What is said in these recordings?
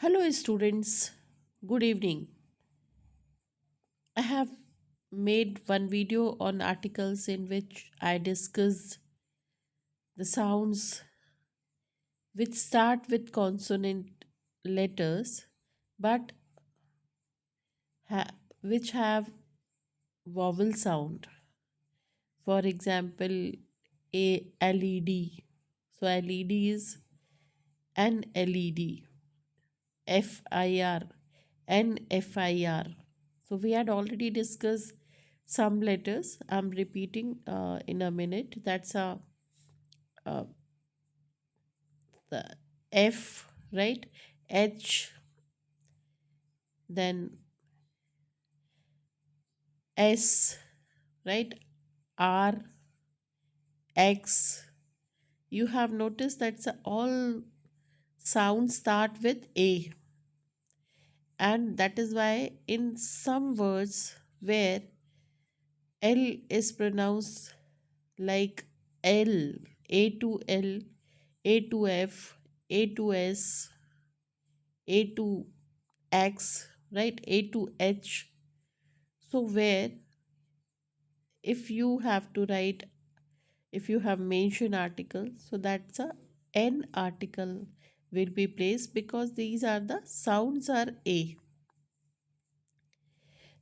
Hello, students. Good evening. I have made one video on articles in which I discussed the sounds which start with consonant letters but which have vowel sound. For example, a LED. So LED is an LED, FIR, NFIR. So we had already discussed some letters. I'm repeating in a minute. That's uh, the F, right? H, then S, right? R, X. You have noticed that's all sounds start with A, and that is why in some words where L is pronounced like L, A to L, A to F, A to S, A to X, right? A to H. So, where if you have to write, if you have mentioned article, so that's a N article will be placed because these are the sounds are A.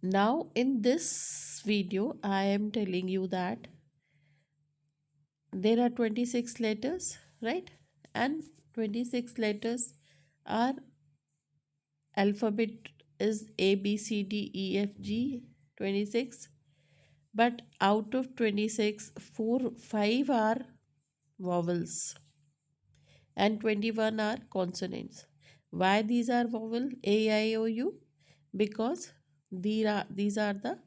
Now, in this video, I am telling you that there are 26 letters, right? And 26 letters are alphabet is A B C D E F G 26, but out of 26 4 5 are vowels and 21 are consonants. Why these are vowel A I O U? Because these are the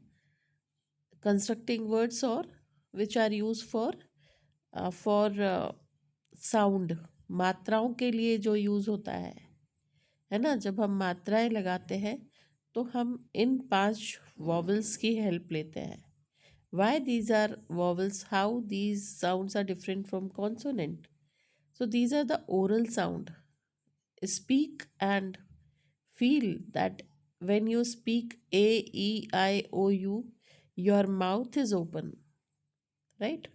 constructing words or which are used for sound, मात्राओं के लिए जो use होता है ना? जब हम मात्राएं लगाते हैं तो हम इन 5 वॉवल्स की हेल्प लेते हैं. Why these are vowels, how these sounds are different from consonant? So these are the oral sound. Speak and feel that when you speak A, E, I, O, U, your mouth is open, right?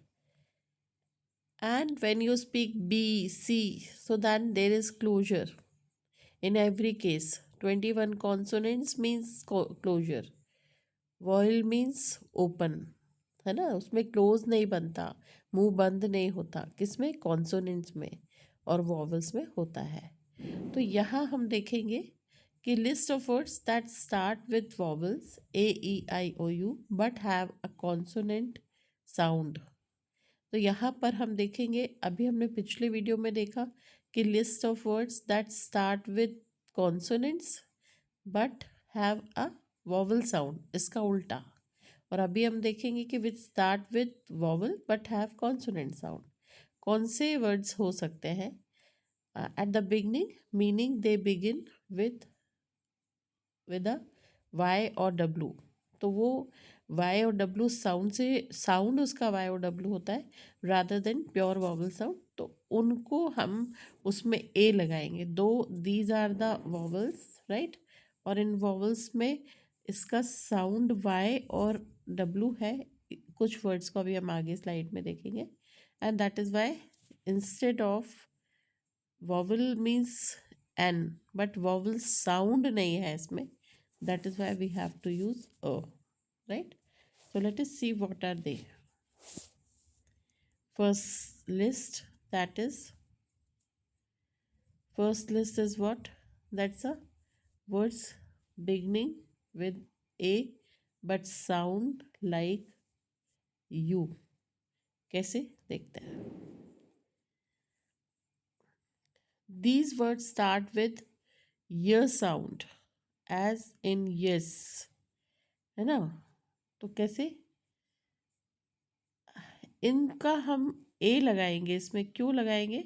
And when you speak B, C, so then there is closure. In every case, 21 consonants means closure. Vowel means open. है ना? उसमें close नहीं बनता, मुंह बंद नहीं होता. किसमें? कॉन्सोनेंट्स में और वॉवल्स में होता है. तो यहाँ हम देखेंगे कि list of words that start with vowels A, E, I, O, U but have a consonant sound. तो यहाँ पर हम देखेंगे, अभी हमने पिछले वीडियो में देखा कि list of words that start with consonants but have a vowel sound, इसका उल्टा. और अभी हम देखेंगे कि which start with vowel but have consonant sound. कौन से वर्ड्स हो सकते हैं at the beginning, meaning they begin with a Y और डब्लू. तो वो वाई और डब्लू साउंड से, साउंड उसका वाई और डब्लू होता है rather than pure vowel sound. तो उनको हम उसमें ए लगाएंगे. Though these are the vowels, right? और इन वॉवल्स में इसका साउंड वाई और डब्लू है. कुछ वर्ड्स को अभी हम आगे स्लाइड में देखेंगे. And that is why instead of vowel means n but vowel sound नहीं है इसमें. That is why we have to use a, right? So let us see what are they. First list, that is, first list is what? That's a words beginning with a but sound like you. कैसे देखते हैं? These words start with y sound as in yes, है ना? तो कैसे? इनका हम ए लगाएंगे इसमें. क्यों लगाएंगे?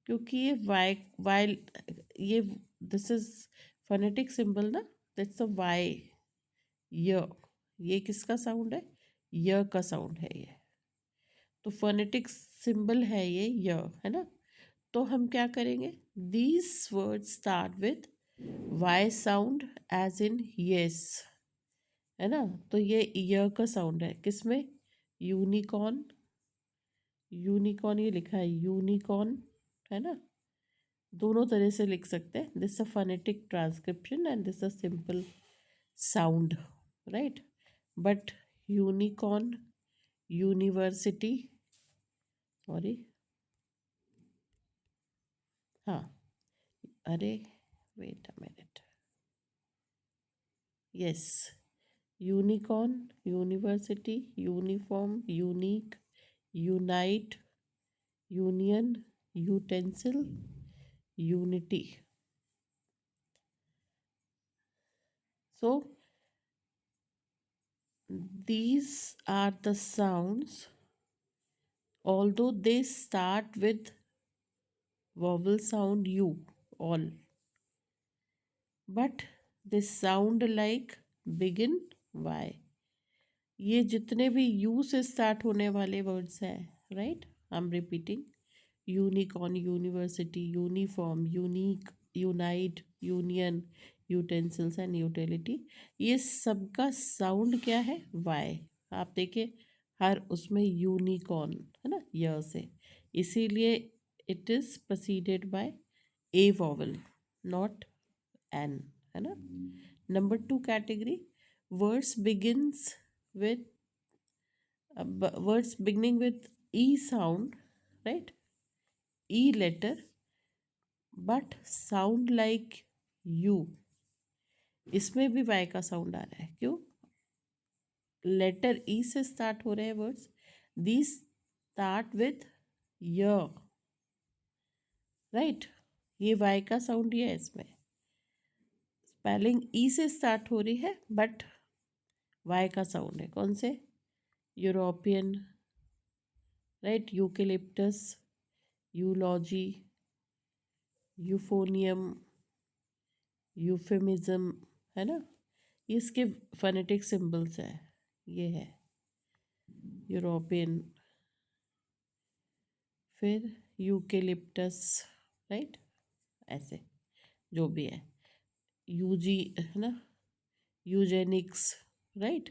क्योंकि ये वाई वाई, ये दिस इज फोनेटिक सिंबल ना, दैट्स अ वाई. ये किसका साउंड है? य का साउंड है ये. तो फोनेटिक सिंबल है ये य, है ना? तो हम क्या करेंगे? These word start with Y sound as in yes, है ना। तो ये य का साउंड है किसमें, यूनिकॉर्न, यूनिकॉर्न ये लिखा है यूनिकॉर्न, है ना। दोनों तरह से लिख सकते हैं, this a phonetic transcription and this a simple sound, right. But unicorn, university, sorry, हाँ, अरे wait a minute, yes, unicorn, university, uniform, unique, unite, union, utensil, unity. So these are the sounds, although they start with vowel sound u, all, but they sound like begin y। ये जितने भी you से start होने वाले words हैं, right, I am repeating, unicorn, university, uniform, unique, unite, union, utensils and utility, ये सबका sound क्या है, वाई। आप देखिए हर उसमें यूनिकॉर्न है ना, य से, इसीलिए it is preceded by a vowel, not an, है ना। Number two category, words begins with words beginning with e sound, right, e letter, but sound like you। इसमें भी y का साउंड आ रहा है, क्यों, लेटर ई से स्टार्ट हो रहे हैं वर्ड्स, दी स्टार्ट विथ य, राइट, ये y का साउंड ही है इसमें, स्पेलिंग ई से स्टार्ट हो रही है बट y का साउंड है, कौन से, यूरोपियन, राइट, यूकेलिप्टस, यूलॉजी, यूफोनियम, यूफेमिज्म, है ना, ये इसके फोनेटिक सिंबल्स हैं, ये है यूरोपियन, फिर यूकेलिप्टस, राइट, ऐसे जो भी है, यूजी, है ना, यूजेनिक्स, राइट।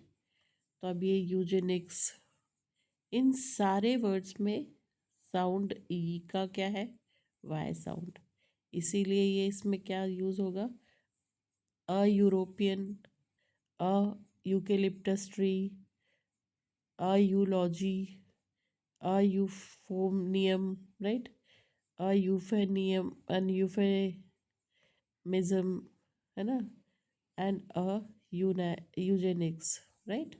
तो अब ये यूजेनिक्स, इन सारे वर्ड्स में साउंड ई का क्या है, वाई साउंड, इसीलिए ये इसमें क्या यूज़ होगा, a European, a eucalyptus tree, a eulogy, a euphonium, right, a euphonium, an euphemism, है ना, and a eugenics, right।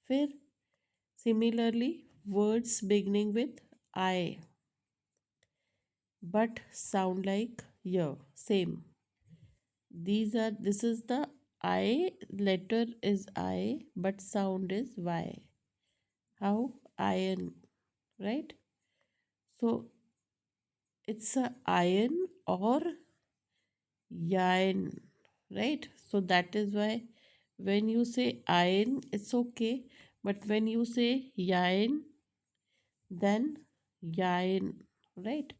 फिर similarly words beginning with I but sound like y, same, these are, this is the I, letter is I but sound is y, how, iron, right. So it's a iron or yarn, right. So that is why when you say iron it's okay, but when you say yarn, then yarn, right,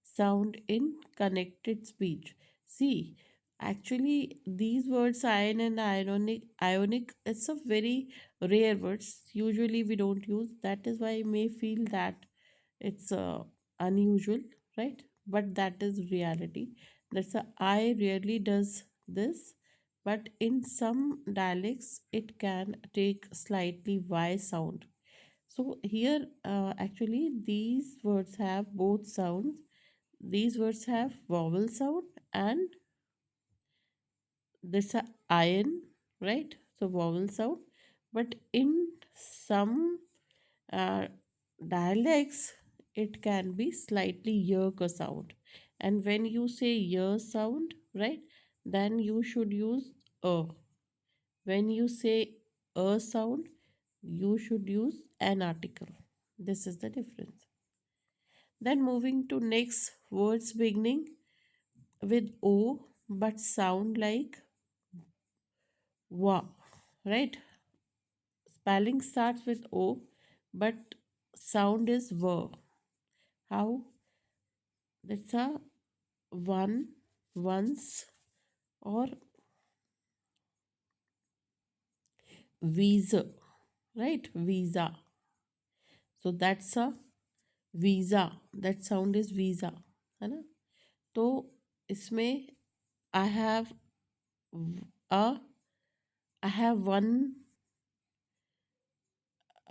sound in connected speech. See, actually these words iron and ionic, it's a very rare words, usually we don't use, that is why you may feel that it's unusual, right, but that is reality, that's a I rarely does this, but in some dialects it can take slightly y sound. So here actually these words have both sounds, these words have vowel sound and this a iron, right, so vowel sound, but in some uh, dialects it can be slightly yerk sound, and when you say yer sound, right, then you should use a, when you say a sound you should use an article, this is the difference. Then moving to next, words beginning with o but sound like wa, right, spelling starts with o but sound is v, how, that's a one, once, or visa, right? Visa. So that's a visa. That sound is visa, है ना? तो इसमें I have a I have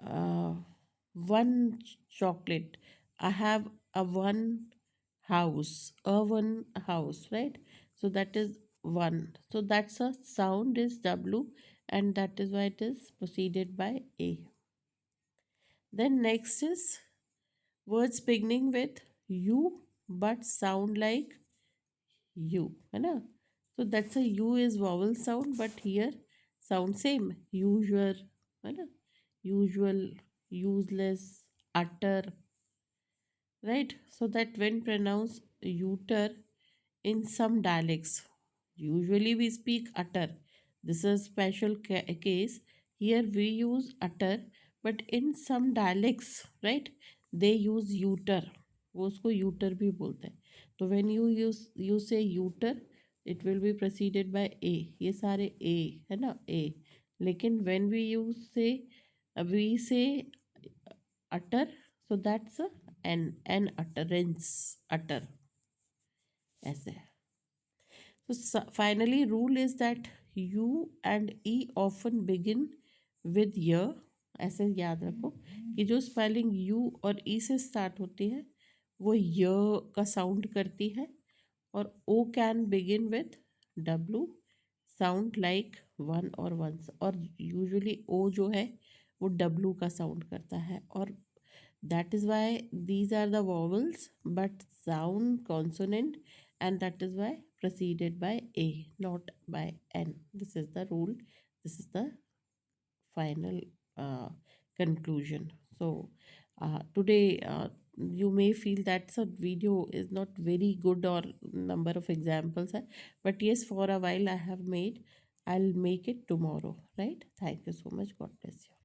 uh, one chocolate. I have a one house, right? So that is one. So that's a sound is W, and that is why it is preceded by A. Then next is words beginning with U but sound like U, है ना? So that's a U is vowel sound, but here sound same. Usual, है ना? Usual, useless, utter, right? So that when pronounced uter in some dialects, usually we speak utter. This is special case. Here we use utter, but in some dialects, right, they use uter. वो उसको यूटर भी बोलते हैं. तो when you say uter, it will be preceded by a. ये सारे a है ना, a. लेकिन when we say utter, so that's a an utterance, utter, ऐसे. So finally, rule is that U and E often begin with य. ऐसे याद रखो कि जो स्पेलिंग U और E से स्टार्ट होती है वो य का साउंड करती है, और O can begin with W, sound like one और वंस, और यूजुअली O जो है वो W का साउंड करता है, और that is why these are the vowels but sound consonant, and that is why preceded by A, not by N. This is the rule. This is the final uh, conclusion. So today you may feel that the video is not very good or number of examples hai, but yes, for a while I have made. I'll make it tomorrow, right? Thank you so much. God bless you.